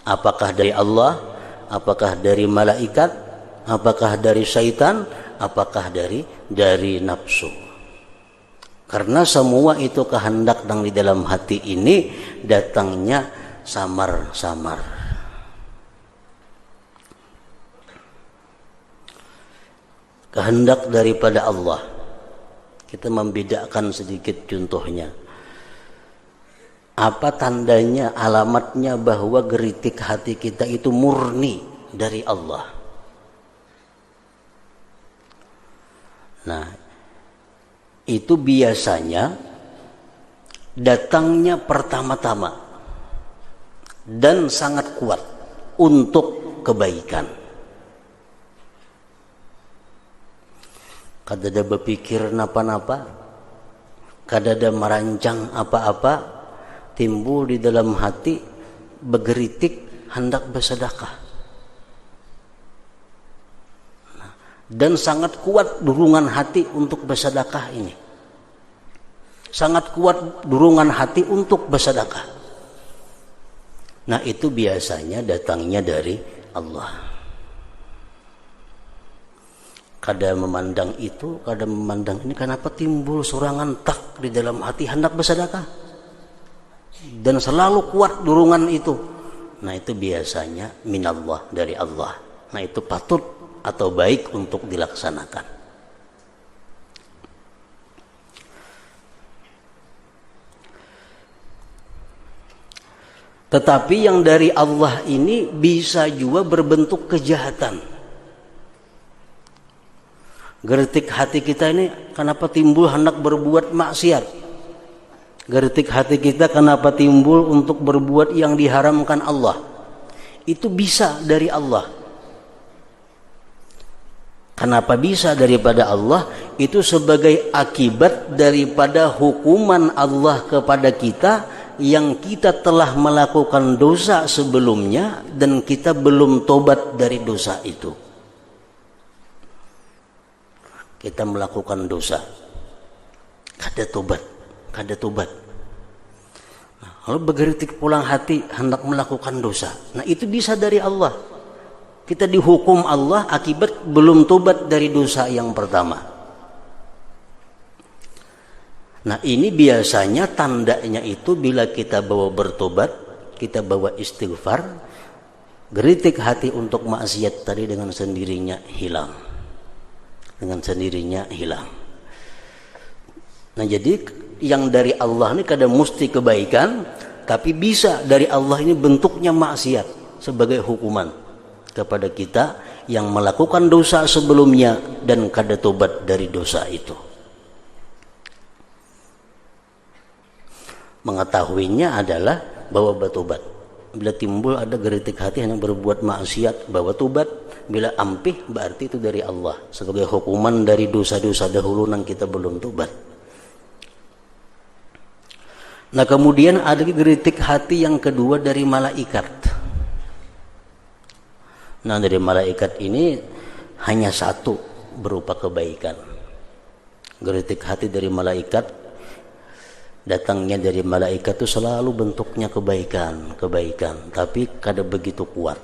Apakah dari Allah, apakah dari malaikat, apakah dari syaitan, apakah dari nafsu. Karena semua itu kehendak yang di dalam hati ini datangnya samar-samar. Kehendak daripada Allah. Kita membedakan sedikit contohnya. Apa tandanya, alamatnya bahwa geritik hati kita itu murni dari Allah? Nah, itu biasanya datangnya pertama-tama dan sangat kuat untuk kebaikan. Kadada berpikir napa-napa, kadada merancang apa-apa, timbul di dalam hati bergeritik hendak bersedekah. Dan sangat kuat dorongan hati untuk bersedekah ini. Sangat kuat dorongan hati untuk bersedekah. Nah, itu biasanya datangnya dari Allah. Kadang memandang itu, kadang memandang ini, kenapa timbul sorangan tak di dalam hati hendak bersedekah? Dan selalu kuat dorongan itu. Nah, itu biasanya minallah, dari Allah. Nah, itu patut atau baik untuk dilaksanakan. Tetapi yang dari Allah ini bisa juga berbentuk kejahatan. Geritik hati kita ini kenapa timbul hendak berbuat maksiat? Geritik hati kita kenapa timbul untuk berbuat yang diharamkan Allah? Itu bisa dari Allah. Kenapa bisa daripada Allah? Itu sebagai akibat daripada hukuman Allah kepada kita yang kita telah melakukan dosa sebelumnya dan kita belum tobat dari dosa itu. Kita melakukan dosa, kada tobat. Nah, lalu bergeritik pulang hati hendak melakukan dosa. Nah, itu bisa dari Allah. Kita dihukum Allah akibat belum tobat dari dosa yang pertama. Nah, ini biasanya tandanya itu bila kita bawa bertobat, kita bawa istighfar, geritik hati untuk maksiat tadi dengan sendirinya hilang. Nah, jadi yang dari Allah ini kadang mesti kebaikan, tapi bisa dari Allah ini bentuknya maksiat sebagai hukuman kepada kita yang melakukan dosa sebelumnya dan kada tobat dari dosa itu. Mengetahuinya adalah bahwa bertobat. Bila timbul ada geritik hati yang berbuat maksiat, bahwa tobat. Bila ampih berarti itu dari Allah sebagai hukuman dari dosa-dosa dahulu yang kita belum tobat. Nah, kemudian ada geritik hati yang kedua dari malaikat. Nah, dari malaikat ini hanya satu, berupa kebaikan. Geritik hati dari malaikat, datangnya dari malaikat itu selalu bentuknya kebaikan, tapi kada begitu kuat.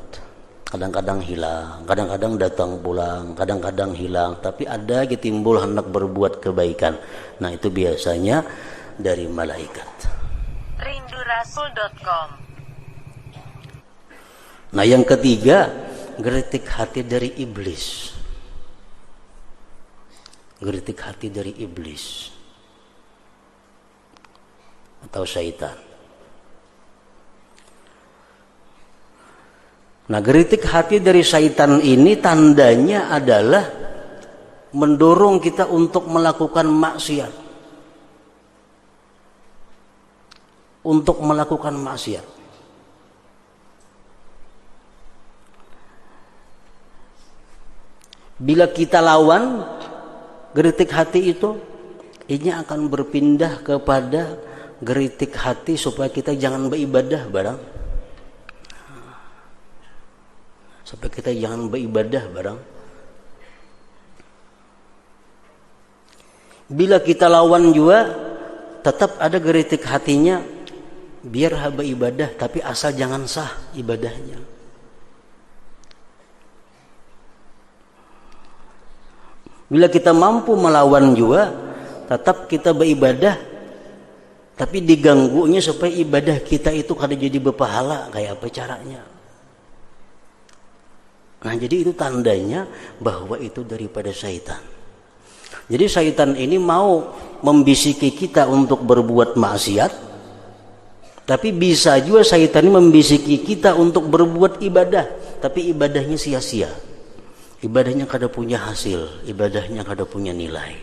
Kadang-kadang hilang, kadang-kadang datang pulang, kadang-kadang hilang, tapi ada timbul hendak berbuat kebaikan. Nah, itu biasanya dari malaikat. Rindurasul.com. Nah, yang ketiga, geritik hati dari iblis. Geritik hati dari iblis atau syaitan. Nah, geritik hati dari syaitan ini tandanya adalah mendorong kita untuk melakukan maksiat. Bila kita lawan geritik hati itu, ini akan berpindah kepada geritik hati supaya kita jangan beribadah barang. Bila kita lawan juga, tetap ada geritik hatinya biar hamba ibadah, tapi asal jangan sah ibadahnya. Bila kita mampu melawan juga, tetap kita beribadah, tapi diganggunya supaya ibadah kita itu kada jadi berpahala. Kayak apa caranya? Nah, jadi itu tandanya bahwa itu daripada syaitan. Jadi syaitan ini mau membisiki kita untuk berbuat maksiat, tapi bisa juga syaitan ini membisiki kita untuk berbuat ibadah, tapi ibadahnya sia-sia. Ibadahnya kada punya hasil, ibadahnya kada punya nilai.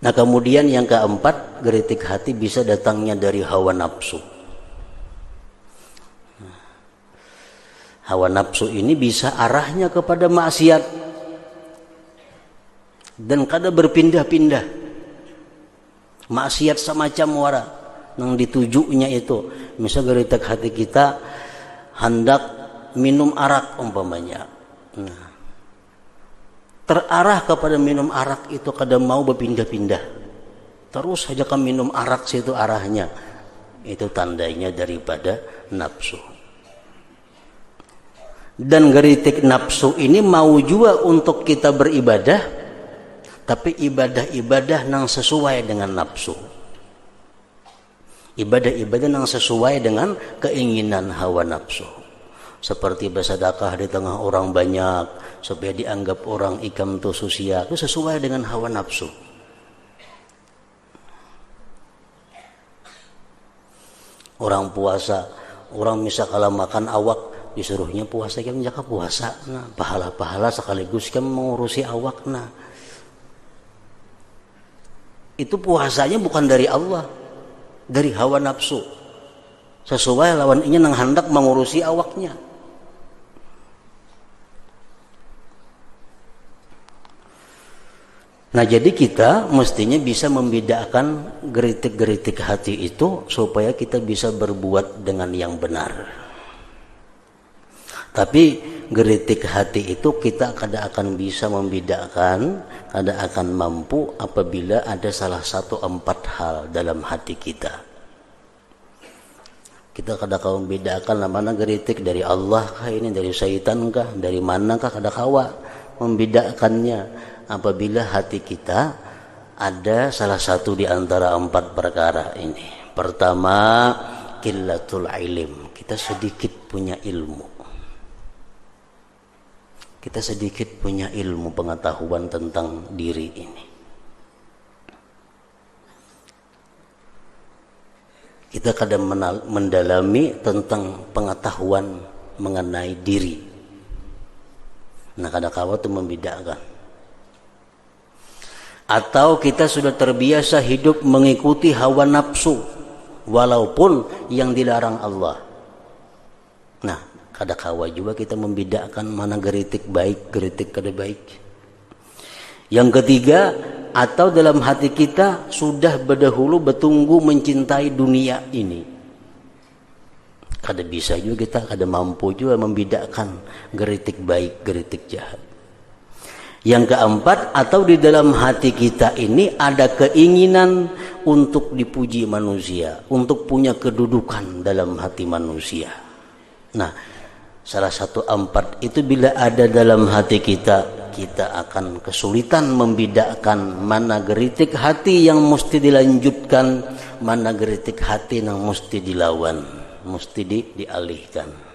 Nah, kemudian yang keempat, geritik hati bisa datangnya dari hawa nafsu. Hawa nafsu ini bisa arahnya kepada maksiat dan kada berpindah-pindah. Maksiat semacam wara yang ditujunya itu. Misal geritik hati kita hendak minum arak umpamanya. Nah, terarah kepada minum arak itu kada mau berpindah-pindah. Terus saja ke minum arak situ arahnya. Itu tandanya daripada nafsu. Dan geritik nafsu ini mau juga untuk kita beribadah, tapi ibadah-ibadah yang sesuai dengan nafsu. Ibadah-ibadah yang sesuai dengan keinginan hawa nafsu. Seperti bersedekah di tengah orang banyak supaya dianggap orang ikam tu susia, itu sesuai dengan hawa nafsu. Orang puasa, orang misal kalau makan awak disuruhnya puasa, kan menjaga puasa, nah pahala-pahala sekaligus kan mengurusi awak. Nah, itu puasanya bukan dari Allah, dari hawa nafsu, sesuai lawan ini nang hendak mengurusi awaknya. Nah, jadi kita mestinya bisa membedakan geritik-geritik hati itu supaya kita bisa berbuat dengan yang benar. Tapi geritik hati itu kita kada akan bisa membedakan, kada akan mampu apabila ada salah satu 4 hal dalam hati kita. Kita kada kau membedakan mana geritik dari Allah kah, ini dari syaitan kah, dari mana kah, kada kawa membedakannya apabila hati kita ada salah satu di antara 4 perkara ini. Pertama, qillatul ilm, kita sedikit punya ilmu. Kita sedikit punya ilmu pengetahuan tentang diri ini. Kita kadang mendalami tentang pengetahuan mengenai diri. Nah, kadang-kadang itu membedakan. Atau kita sudah terbiasa hidup mengikuti hawa nafsu, walaupun yang dilarang Allah. Nah, kada kawa juga kita membedakan mana geritik baik, geritik kada baik. Yang ketiga, atau dalam hati kita sudah berdahulu bertunggu mencintai dunia ini. Kada bisa juga kita, kada mampu juga membedakan geritik baik, geritik jahat. Yang keempat, atau di dalam hati kita ini ada keinginan untuk dipuji manusia, untuk punya kedudukan dalam hati manusia. Nah, salah satu 4 itu bila ada dalam hati kita, kita akan kesulitan membedakan mana geritik hati yang mesti dilanjutkan, mana geritik hati yang mesti dilawan, mesti dialihkan.